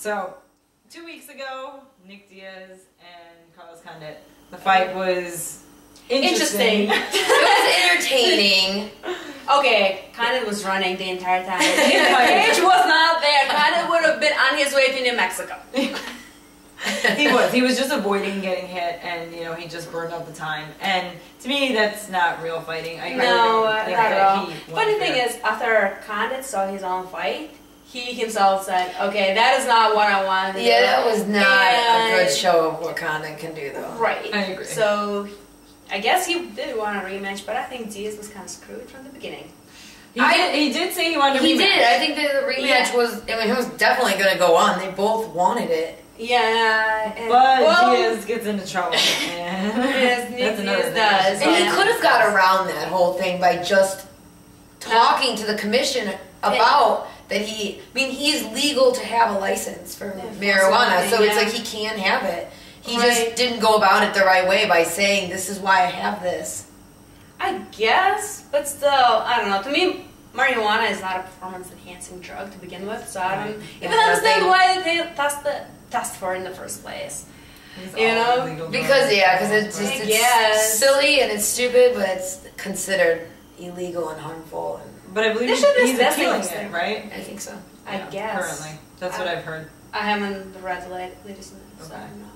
So, 2 weeks ago, Nick Diaz and Carlos Condit. The fight was interesting. It was entertaining. Okay, Condit was running the entire time. Cage was not there. Condit would have been on his way to New Mexico. He was just avoiding getting hit, and you know he just burned up the time. And to me, that's not real fighting. I No, don't think not at all. he won Funny thing fair. is, after Condit saw his own fight, he himself said, "Okay, that is not what I wanted to do." Yeah, that was not a good And- show of what Condit can do, though. Right. I agree. So, I guess he did want a rematch, but I think Diaz was kind of screwed from the beginning. He did say he wanted a rematch. He did. I think that the rematch was. I mean, it was definitely going to go on. They both wanted it. Yeah, and, But Diaz gets into trouble. And Yes, Nick that's another Diaz thing. does. And he Yeah. could have got around that whole thing by just talking to the commission about that he. I mean, he's legal to have a license for marijuana, so it's like he can have it. He just didn't go about it the right way by saying, "This is why I have this." I guess, but still, I don't know. To me, marijuana is not a performance-enhancing drug to begin with, so I don't even understand why they test for it in the first place. You know? Because it's just it's silly and it's stupid, but it's considered illegal and harmful. But I believe They should he's test appealing things it, right? I think so. I guess. Currently. That's what I've heard. I haven't read the latest news, so I don't know.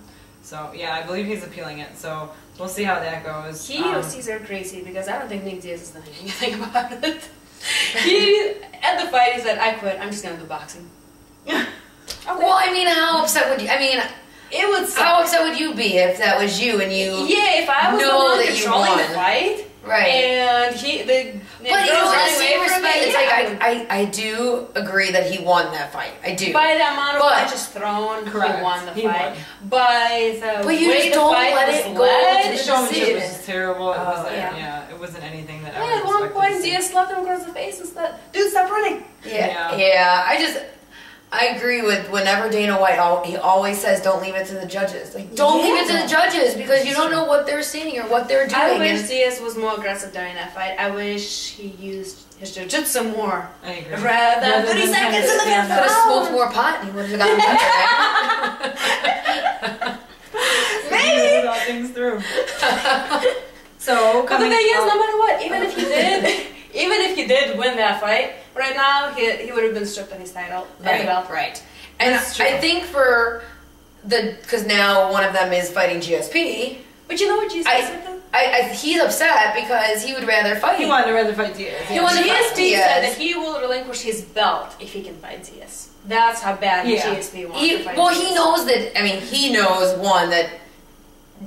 So, yeah, I believe he's appealing it, so we'll see how that goes. He or Caesar crazy, because I don't think Nick Diaz is doing anything about it. He, at the fight, he said, "I quit, I'm just gonna do boxing." Okay. Well, I mean, how upset would you? I mean, it would suck. How upset would you be if that was you and you? Yeah, if I was the one controlling the fight, right? And but you know, in the same respect, it's like I do agree that he won that fight. I do. By the amount of punches thrown, he won the fight. By the you way just the don't fight let was it go led, to The showmanship was terrible. It wasn't, it wasn't anything that I at was one point, Diaz slapped him across the face and said, "Dude, stop running." Yeah. I agree with whenever Dana White, he always says, "Don't leave it to the judges." Like, don't leave it to the judges because you don't know what they're seeing or what they're doing. I wish Diaz was more aggressive during that fight. I wish he used his jiu-jitsu more. I agree. Rather than 30 seconds in the could have smoked more pot and he would have gotten better, right? Maybe. He thought things through. So, but the thing is, no matter what, even if he did win that fight, right now he would have been stripped of his title. Right. And I think because now one of them is fighting GSP. But you know what GSP said though? He's upset because he would rather fight. He wanted to rather fight Diaz. GSP said that he will relinquish his belt if he can fight Diaz. That's how bad GSP wants to fight Diaz. He knows that. I mean, he knows that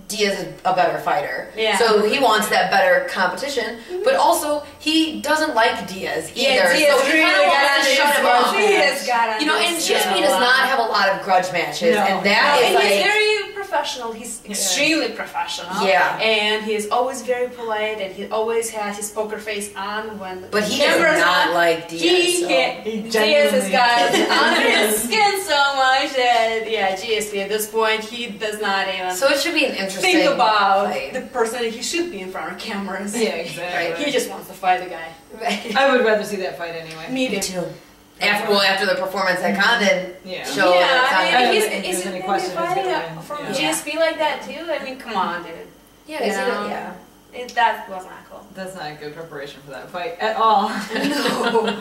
Diaz is a better fighter. Yeah. So he wants that better competition. But also, he doesn't like Diaz either. Yeah, Diaz so he kind of wants to shut him off. You know, and GSP does not have a lot of grudge matches. No. And that is he's very professional. He's extremely professional. Yeah. And he's always very polite, and he always has his poker face on when But he the does camera's not on. like Diaz. Diaz has got under his skin so much that, GSP at this point, he does not even So it should be an interesting think about fight. the person that he should be in front of cameras. Yeah, exactly. Right. He just wants to fight the guy. Right. I would rather see that fight anyway. Me too. After the performance that Condit showed. I mean, think is there's any it question fighting who's gonna win. from Yeah. GSP like that too? I mean, come on, dude. Yeah, That was not cool. That's not a good preparation for that fight at all. No.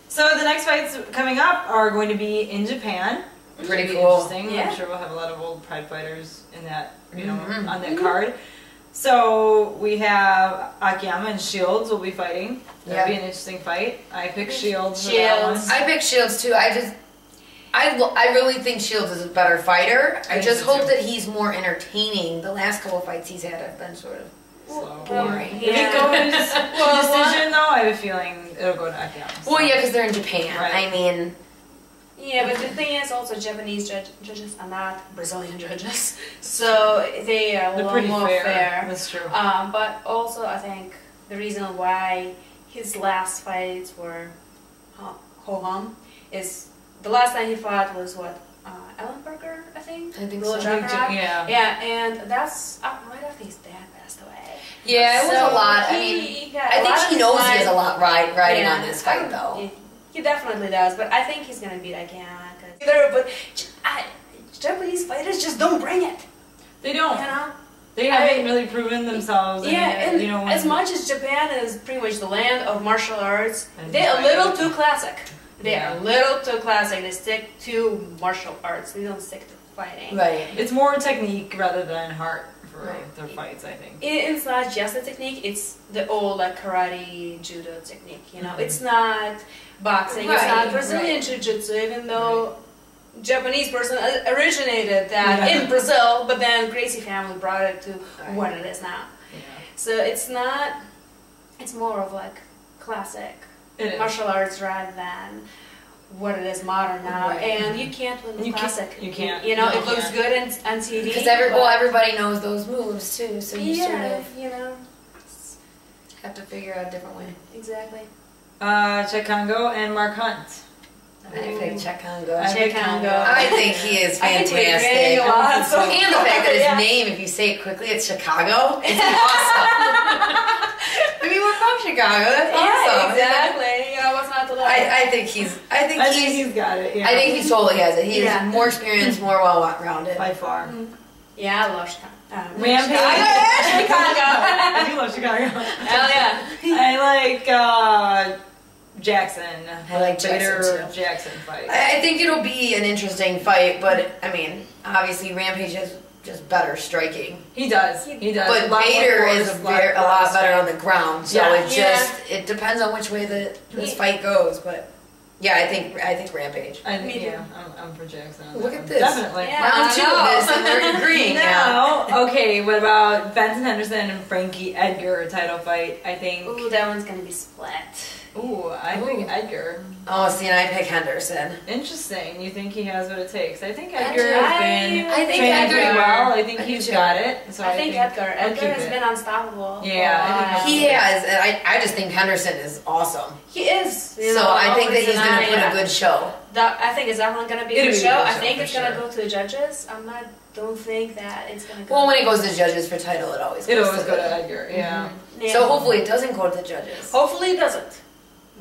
So the next fights coming up are going to be in Japan. Pretty Be cool. Interesting. Yeah. I'm sure we'll have a lot of old Pride fighters in that, on that card. So we have Akiyama and Shields will be fighting. That'll be an interesting fight. I picked Shields. For that one. I picked Shields too. I really think Shields is a better fighter. I just hope that he's more entertaining. The last couple of fights he's had have been sort of boring. If it goes decision though, I have a feeling it'll go to Akiyama. So. Well, yeah, because they're in Japan. Right. I mean. Yeah, but the thing is also Japanese judges are not Brazilian judges, so they are a little more fair. That's true. But also I think the reason why his last fights were ho-hum is the last time he fought was Ellenberger, I think? I think so. Yeah, and that's right after his dad passed away. Yeah, it was a lot. I mean, I think he knows he has a lot riding on this fight, though. He definitely does, but I think he's gonna beat Akiyama. But Japanese fighters just don't bring it. They don't. You know? They haven't really proven themselves. And you know, as much as Japan is pretty much the land of martial arts, And they're a fighting. little too classic. They Yeah. are a little too classic. They stick to martial arts. They don't stick to fighting. Right. It's more technique rather than heart for Right. their fights, I think. It's not just the technique. It's the old like karate, judo technique. You know, Mhm. it's not boxing. It's Right, not Brazilian right. jiu-jitsu, even though Japanese person originated that Yeah. in Brazil, but then Gracie family brought it to Right. what it is now. Yeah. So it's not. It's more of like classic It is. martial arts rather than what it is modern now. Right. And you can't win with You can't- classic. you can't. You know, No, it looks can't. good on TV. Because but- everybody knows those moves too, so you sort Yeah, of you know, have to figure out a different way. exactly. Chet Congo and Mark Hunt. I picked Chet Congo. Chet Congo. I think he is I think we're fantastic. agreeing a lot, so- And the fact that his Yeah. name, if you say it quickly, it's Chicago. It's awesome. I mean, we're from Chicago. That's Yeah, awesome. exactly. You know, what's not to love? I think he's. I think I think he's. he's got it. Yeah. I think he totally has it. He Yeah. is more experienced, more well-rounded. by far. Yeah, I love Chicago. Rampage. Chicago. I do love Chicago. Hell yeah. I like Jackson. I like Vader Jackson, too. Jackson fight. I think it'll be an interesting fight, but I mean, obviously Rampage is just better striking. He does. He does. But A lot more Vader force, is a lot better on the ground, so Yeah. it depends on which way this fight goes. But yeah, I think Rampage. I think, Me too. yeah, I'm for Jackson. On Look that at one. this. Definitely. Yeah. Round two I know. of this, and we're agreeing now. Now, okay, what about Benson Henderson and Frankie Edgar title fight? I think. Ooh, that one's gonna be split. I think Ooh. Edgar. Oh, see, and I pick Henderson. Interesting. You think he has what it takes? I think Edgar, Edgar has been I think training Edgar- pretty well. I think I do he's too. got it. So I think Edgar. I'll Edgar keep has it. been unstoppable. Yeah, I think He has, and I just think Henderson is awesome. He is. You So know, I think that always he's going to an put eye. a good show. I think it's definitely gonna be a It'll good be a show. good I show, think for it's gonna sure. go to the judges. Don't think that it's gonna go. Well, when it goes to judges for title, it always goes It always to go to the- Edgar. Yeah. Yeah. So hopefully it doesn't go to the judges. Hopefully it doesn't.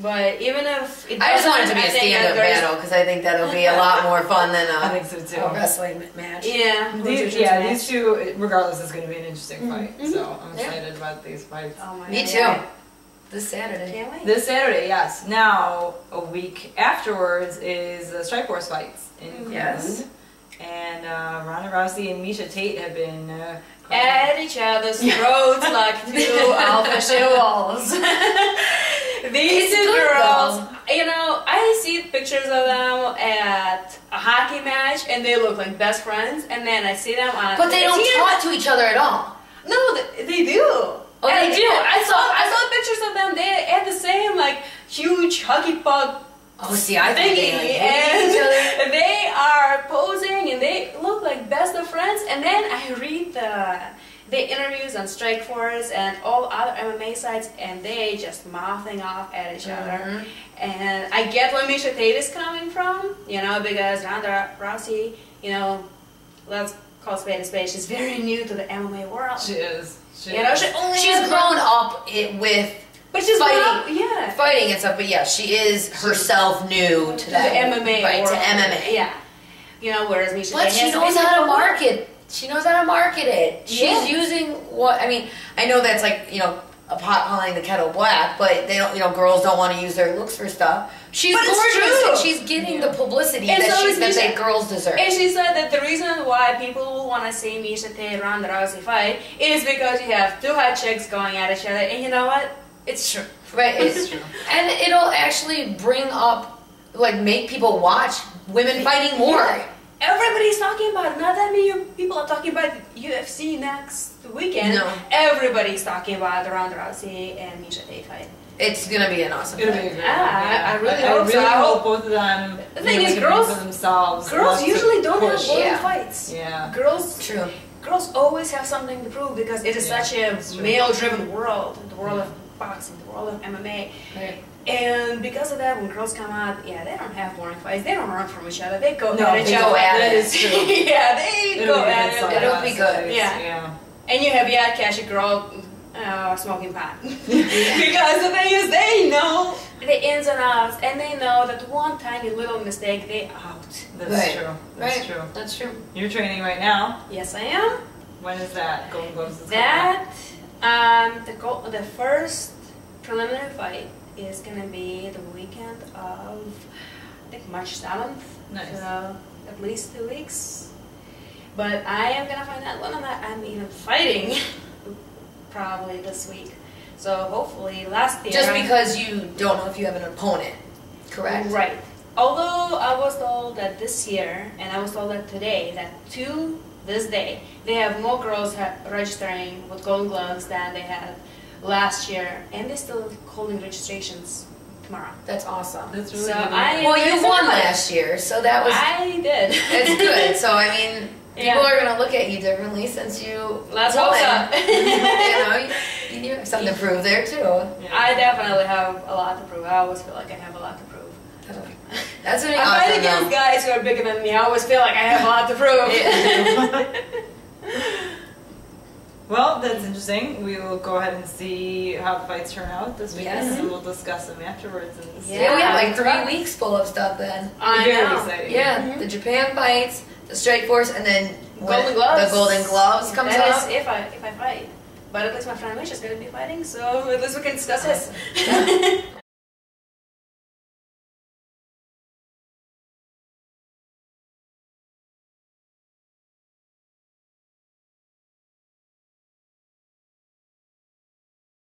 But even if it I just want it to be doesn't, a I think stand-up Edgar's- battle because I think that'll be a lot more fun than I a, think so too. a wrestling match. Yeah. These two, regardless, is going to be an interesting fight. Mhm. So I'm Yeah. excited about these fights. Oh my Me God. too. This Saturday. Can't wait. This Saturday, yes. Now, a week afterwards is the Strikeforce fights in Cleveland. Yes. And Ronda Rousey and Misha Tate have been At each other's throats like two alpha wolves. These It's two good, girls, though. you know, I see pictures of them at a hockey match and they look like best friends, and then I see them on. But they don't TV. talk to each other at all. No, they do. Oh, And they do? I saw pictures of them. They had the same like huge hockey puck Oh, see, I think they like thingy, hate each other. and they are posing and they look like best of friends. And then I read the interviews on Strikeforce and all other MMA sites, and they just mouthing off at each other. Mhm. And I get where Misha Tate is coming from, you know, because Ronda Rousey, you know, let's call spade a spade. She's very new to the MMA world. She is. You know, She's grown up with but she's fighting. grown up, yeah. fighting and stuff, but yeah, she is herself new to To that. the MMA Right, world. to MMA. Yeah. You know, whereas Misha But Tate she has knows been how to in- market. She knows how to market it. She's Yeah. using what I mean. I know that's like a pot calling the kettle black, but they don't. Girls don't want to use their looks for stuff. She's But it's gorgeous, true. and she's getting the publicity And that so is that Misha. they girls deserve. And she said that the reason why people want to see Misha Tate Ronda Rousey fight is because you have two hot chicks going at each other, and you know what? It's true. Right, It's true. and it'll actually bring up, make people watch women fighting more. Yeah. Everybody's talking about it. Not that many people are talking about UFC next weekend. No. Everybody's talking about the Ronda Rousey and Misha Tate fight. It's gonna be an awesome It'll fight. be a great Yeah, I really I hope really so. I hope hope- both of them. The thing is, make a name girls- for themselves. Girls Love to usually don't have push. boring Yeah. fights. Yeah. Girls True. always have something to prove because it is Yeah, such a that's true. male-driven world, the world of boxing, the world of MMA. Right. And because of that, when girls come out, yeah, they don't have boring fights. They don't run from each other. They go No, at each they other. go at That it. is true. Yeah, they It'll go be a at good it. side It'll by be good. side. Yeah. And you have catch a girl smoking pot. Because the thing is, they know the ins and outs, and they know that one tiny little mistake, they out. That's true. That's true. That's true. You're training right now. Yes, I am. When is that? Golden Gloves is That the first preliminary fight is gonna be the weekend of I think March 7th. Nice. So at least 2 weeks. But I am gonna find out when I'm even fighting probably this week. So hopefully last year. Just because you don't know if you have an opponent, correct? Right. Although I was told that this year, and I was told that today, that to this day, they have more girls registering with Golden Gloves than they had last year, and they're still holding registrations tomorrow. That's awesome. That's really So good. Well, you won last year, so that was. I did. It's good. So I mean, Yeah. people are gonna look at you differently since you. Let's won. hope so. You know, you have something to prove there too. I definitely have a lot to prove. I always feel like I have a lot to prove. That's really I awesome. fight against guys who are bigger than me. I always feel like I have a lot to prove. Well, that's interesting. We will go ahead and see how the fights turn out this weekend, Yes. and we'll discuss them afterwards. And Yeah, we have like Yeah. 3 weeks full of stuff then. I Very know. exciting. Yeah, the Japan fights, the Strike Force, and then when Golden Gloves. the Golden Gloves comes That up. is if I fight. But at least my friend Misha's going to be fighting, so at least we can discuss this. Yeah.